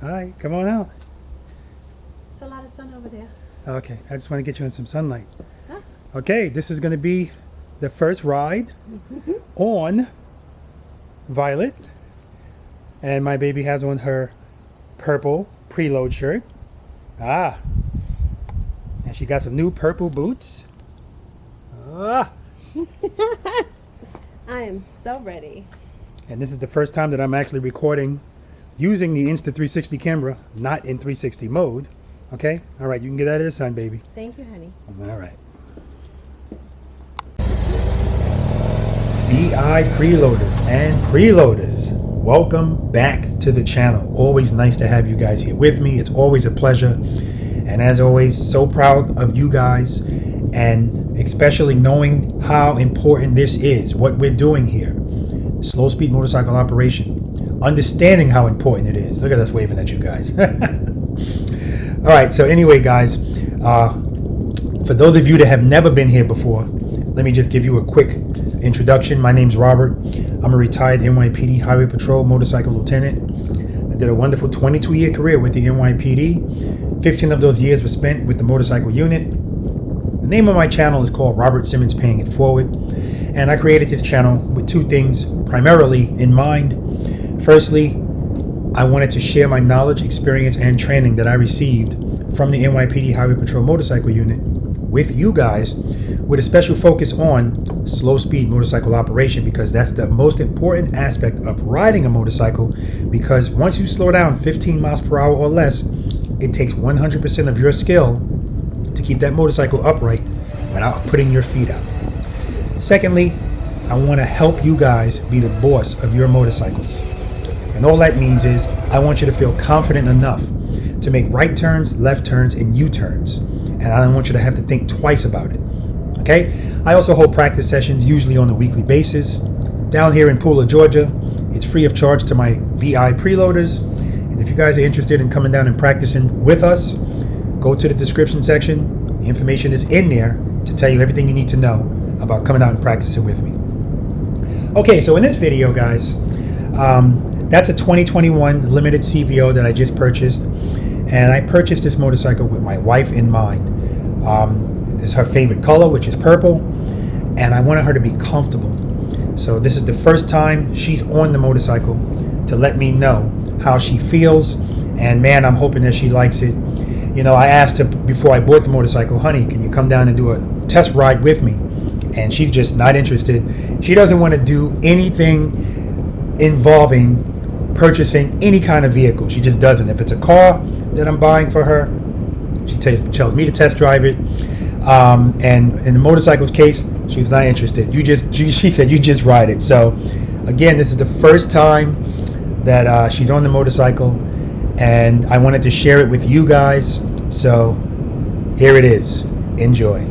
Hi, come on out. It's a lot of sun over there. Okay, I just want to get you in some sunlight. Huh? Okay, this is going to be the first ride on Violet. And my baby has on her purple preload shirt. Ah. And she got some new purple boots. Ah. I am so ready. And this is the first time that I'm actually recording using the Insta360 camera, not in 360 mode. Okay? All right, you can get out of the sun, baby. Thank you, honey. All right. V.I.Preloaders and preloaders, welcome back to the channel. Always nice to have you guys here with me. It's always a pleasure. And as always, so proud of you guys, and especially knowing how important this is, what we're doing here. Slow speed motorcycle operation. Understanding how important it is. Look at us waving at you guys. All right, so anyway, guys, for those of you that have never been here before, let me just give you a quick introduction. My name's Robert. I'm a retired NYPD Highway Patrol motorcycle lieutenant. I did a wonderful 22-year career with the NYPD. 15 of those years were spent with the motorcycle unit. The name of my channel is called Robert Simmons Paying It Forward. And I created this channel with two things primarily in mind. Firstly, I wanted to share my knowledge, experience, and training that I received from the NYPD Highway Patrol motorcycle unit with you guys, with a special focus on slow speed motorcycle operation, because that's the most important aspect of riding a motorcycle. Because once you slow down 15 miles per hour or less, it takes 100% of your skill to keep that motorcycle upright without putting your feet out. Secondly, I want to help you guys be the boss of your motorcycles. And all that means is I want you to feel confident enough to make right turns, left turns, and U-turns. And I don't want you to have to think twice about it. Okay? I also hold practice sessions, usually on a weekly basis, down here in Pooler, Georgia. It's free of charge to my V.I.Preloaders. And if you guys are interested in coming down and practicing with us, go to the description section. The information is in there to tell you everything you need to know about coming out and practicing with me. Okay, so in this video, guys, that's a 2021 Limited CVO that I just purchased. And I purchased this motorcycle with my wife in mind. It's her favorite color, which is purple. And I wanted her to be comfortable. So this is the first time she's on the motorcycle to let me know how she feels. And man, I'm hoping that she likes it. You know, I asked her before I bought the motorcycle, honey, can you come down and do a test ride with me? And she's just not interested. She doesn't want to do anything involving purchasing any kind of vehicle. She just doesn't. If it's a car that I'm buying for her, she tells me to test drive it. And in the motorcycle's case, she's not interested. She said, you just ride it. So again, this is the first time that she's on the motorcycle, and I wanted to share it with you guys. So here it is. Enjoy.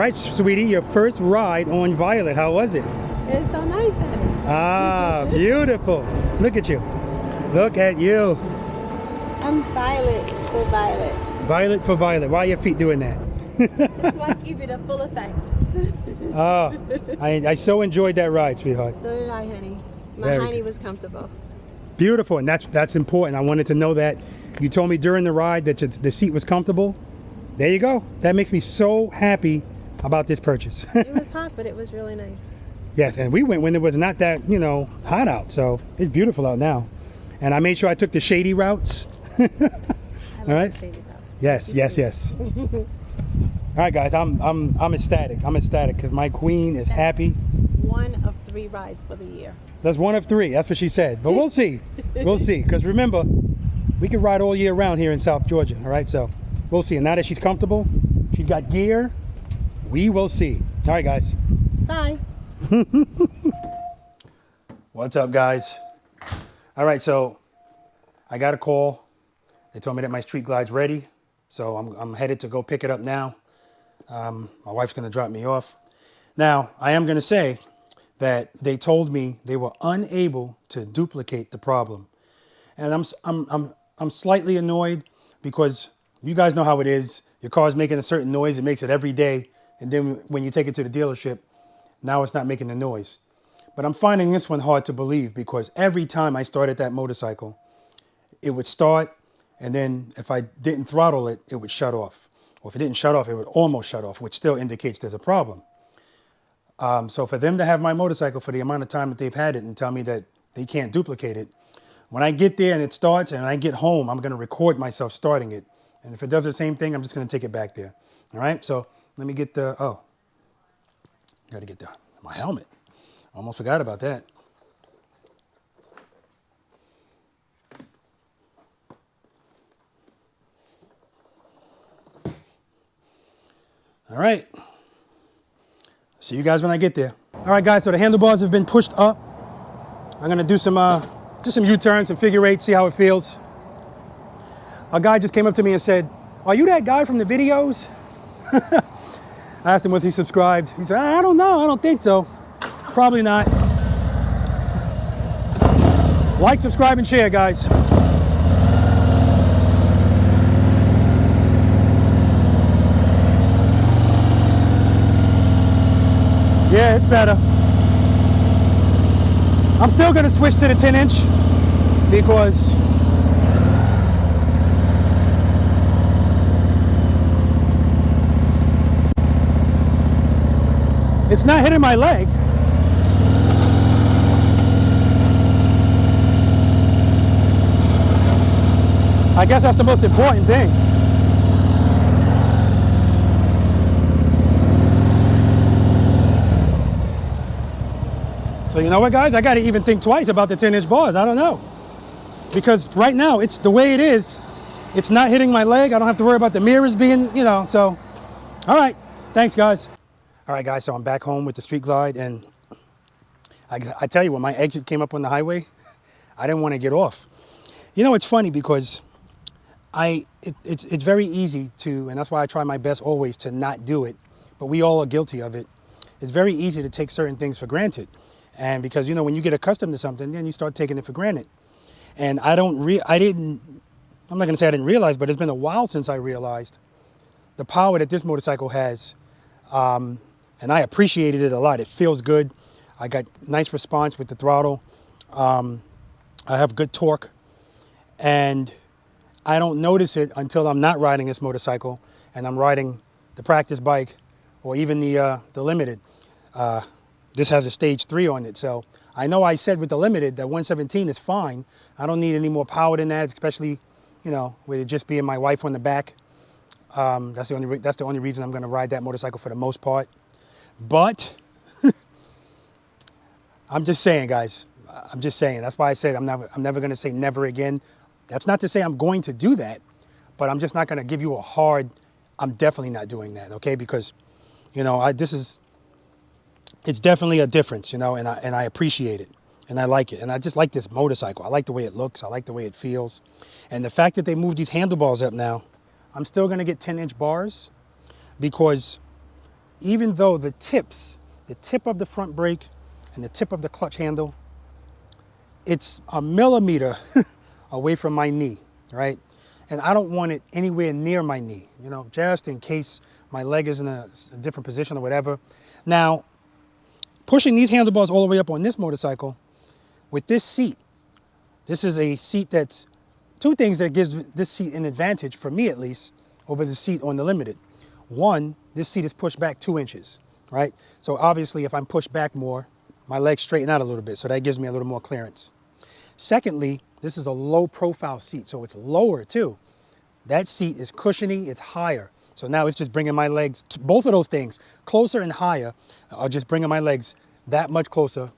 right, sweetie, your first ride on Violet. How was it? It's so nice, Daddy. Ah, beautiful. Look at you. Look at you. I'm Violet for Violet. Violet for Violet. Why are your feet doing that? So I give it a full effect. Oh, I so enjoyed that ride, sweetheart. So did I, honey. My Very honey good. was comfortable. Beautiful, and that's important. I wanted to know that. You told me during the ride that the seat was comfortable. There you go. That makes me so happy about this purchase. It was hot, but it was really nice. Yes, and we went when it was not that, hot out, so it's beautiful out now. And I made sure I took the shady routes. I All right. the shady house. Yes, yes, yes. All right, guys, I'm ecstatic. I'm ecstatic because my queen is happy. One of 3 rides for the year. That's one of 3. That's what she said. But we'll see. We'll see. Because remember, we can ride all year round here in South Georgia. All right, so we'll see. And now that she's comfortable, she's got gear. We will see. All right, guys. Bye. What's up, guys? All right, so I got a call. They told me that my Street Glide's ready, so I'm headed to go pick it up now. My wife's going to drop me off. Now, I am going to say that they told me they were unable to duplicate the problem, and I'm slightly annoyed because you guys know how it is. Your car's making a certain noise; it makes it every day, and then when you take it to the dealership, now it's not making the noise. But I'm finding this one hard to believe because every time I started that motorcycle, it would start, and then if I didn't throttle it, it would shut off. Or if it didn't shut off, it would almost shut off, which still indicates there's a problem. So for them to have my motorcycle for the amount of time that they've had it and tell me that they can't duplicate it, when I get there and it starts and I get home, I'm going to record myself starting it. And if it does the same thing, I'm just going to take it back there. All right, so let me get got to get my helmet. Almost forgot about that. All right. See you guys when I get there. All right, guys, so the handlebars have been pushed up. I'm going to do some just some U-turns, some figure eights, see how it feels. A guy just came up to me and said, "Are you that guy from the videos?" I asked him was he subscribed. He said, "I don't know. I don't think so. Probably not." Like, subscribe, and share, guys. Yeah, it's better. I'm still going to switch to the 10-inch because it's not hitting my leg. I guess that's the most important thing. So you know what, guys? I got to even think twice about the 10-inch bars. I don't know. Because right now, it's the way it is. It's not hitting my leg. I don't have to worry about the mirrors being, so. All right. Thanks, guys. All right, guys. So I'm back home with the Street Glide. And I tell you, when my exit came up on the highway, I didn't want to get off. It's funny because it's very easy to, and that's why I try my best always to not do it. But we all are guilty of it. It's very easy to take certain things for granted. And because, when you get accustomed to something, then you start taking it for granted. And I'm not going to say I didn't realize, but it's been a while since I realized the power that this motorcycle has. And I appreciated it a lot. It feels good. I got nice response with the throttle. I have good torque. And I don't notice it until I'm not riding this motorcycle and I'm riding the practice bike or even the Limited. This has a stage 3 on it. So I know I said with the Limited that 117 is fine. I don't need any more power than that, especially, with it just being my wife on the back. That's the only reason I'm going to ride that motorcycle for the most part. But I'm just saying, guys, I'm just saying. That's why I said I'm never going to say never again. That's not to say I'm going to do that, but I'm just not going to give you a hard, I'm definitely not doing that, okay? Because, it's definitely a difference, and I appreciate it, and I like it. And I just like this motorcycle. I like the way it looks. I like the way it feels. And the fact that they moved these handlebars up now, I'm still going to get 10-inch bars because even though the tip of the front brake and the tip of the clutch handle, it's a millimeter away from my knee, right? And I don't want it anywhere near my knee, you know, just in case my leg is in a different position or whatever. Now, pushing these handlebars all the way up on this motorcycle with this seat, this is a seat that's two things that gives this seat an advantage, for me at least, over the seat on the Limited. One, this seat is pushed back 2 inches, right? So obviously if I'm pushed back more, my legs straighten out a little bit, so that gives me a little more clearance. Secondly, this is a low profile seat, so it's lower too. That seat is cushiony, it's higher. So now it's just bringing my legs, both of those things, closer and higher, are just bringing my legs that much closer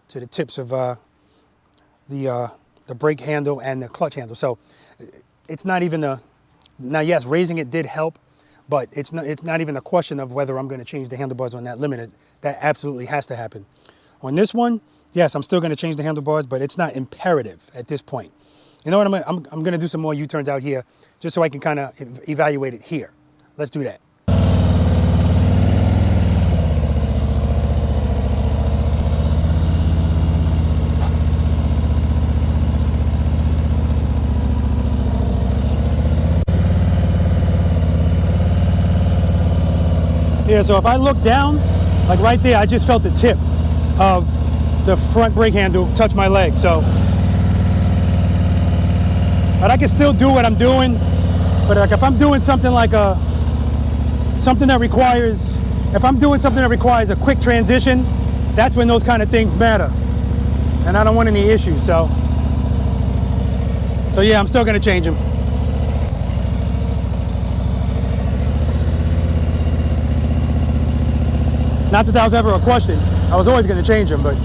to the tips of the brake handle and the clutch handle. So it's not even a, now yes, raising it did help, but it's not even a question of whether I'm going to change the handlebars on that Limited. That absolutely has to happen. On this one, yes, I'm still going to change the handlebars, but it's not imperative at this point. You know what, I'm going to do some more U-turns out here just so I can kind of evaluate it here. Let's do that. Yeah, so if I look down, like right there, I just felt the tip of the front brake handle touch my leg. So, but I can still do what I'm doing. But like if I'm doing something like something that requires a quick transition, that's when those kind of things matter. And I don't want any issues. So yeah, I'm still gonna change them. Not that that was ever a question. I was always going to change them, but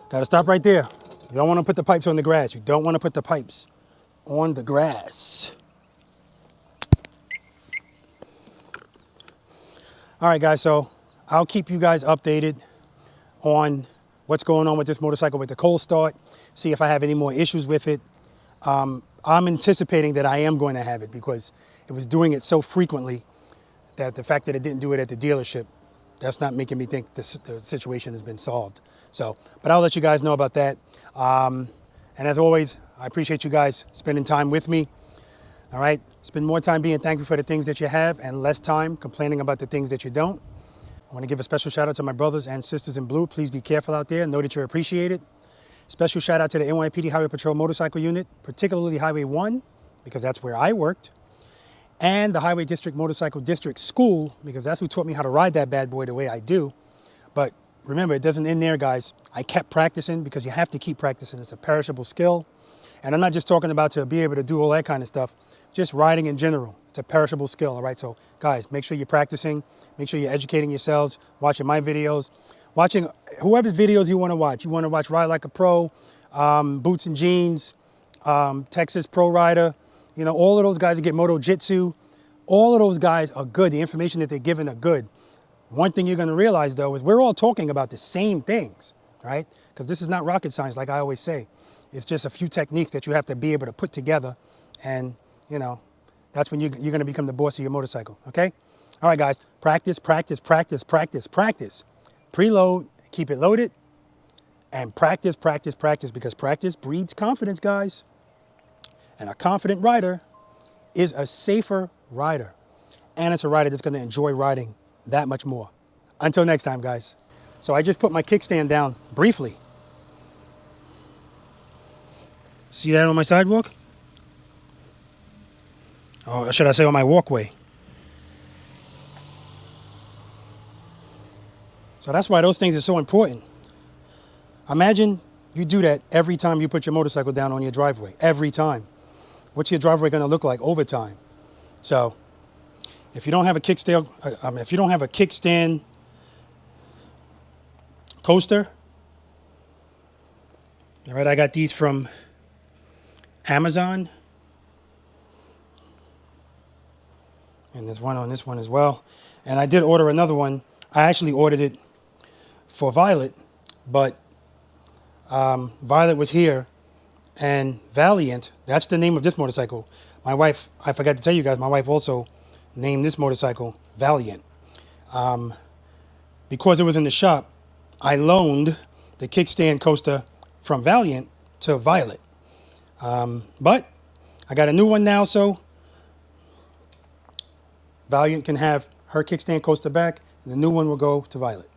got to stop right there. You don't want to put the pipes on the grass. You don't want to put the pipes on the grass. All right, guys, so I'll keep you guys updated on what's going on with this motorcycle with the cold start, see if I have any more issues with it. I'm anticipating that I am going to have it because it was doing it so frequently that the fact that it didn't do it at the dealership, that's not making me think the situation has been solved. So, but I'll let you guys know about that. And as always, I appreciate you guys spending time with me. All right, spend more time being thankful for the things that you have and less time complaining about the things that you don't. I want to give a special shout out to my brothers and sisters in blue. Please be careful out there. Know that you're appreciated. Special shout out to the NYPD Highway Patrol Motorcycle Unit, particularly Highway 1, because that's where I worked, and the Highway District Motorcycle District School, because that's who taught me how to ride that bad boy the way I do. But remember, it doesn't end there, guys. I kept practicing because you have to keep practicing. It's a perishable skill. And I'm not just talking about to be able to do all that kind of stuff, just riding in general. It's a perishable skill, all right? So guys, make sure you're practicing, make sure you're educating yourselves, watching my videos, watching whoever's videos you want to watch. You want to watch Ride Like a Pro, Boots and Jeans, Texas Pro Rider, you know, all of those guys that get Moto Jitsu, all of those guys are good. The information that they're giving are good. One thing you're going to realize though is we're all talking about the same things, right? Because this is not rocket science, like I always say. It's just a few techniques that you have to be able to put together, and you know, that's when you're going to become the boss of your motorcycle, okay? All right, guys, practice, practice, practice, practice, practice. Preload, keep it loaded, and practice, practice, practice, because practice breeds confidence, guys. And a confident rider is a safer rider, and it's a rider that's going to enjoy riding that much more. Until next time, guys. So I just put my kickstand down briefly. See that on my sidewalk? Or should I say on my walkway? So that's why those things are so important. Imagine you do that every time you put your motorcycle down on your driveway. Every time. What's your driveway going to look like over time? So if you don't have a kickstand coaster, all right, I got these from Amazon. And there's one on this one as well. And I did order another one. I actually ordered it for Violet, but Violet was here, and Valiant, that's the name of this motorcycle. My wife, I forgot to tell you guys, my wife also named this motorcycle Valiant. Because it was in the shop, I loaned the kickstand coaster from Valiant to Violet. But I got a new one now, so Valiant can have her kickstand coaster back, and the new one will go to Violet.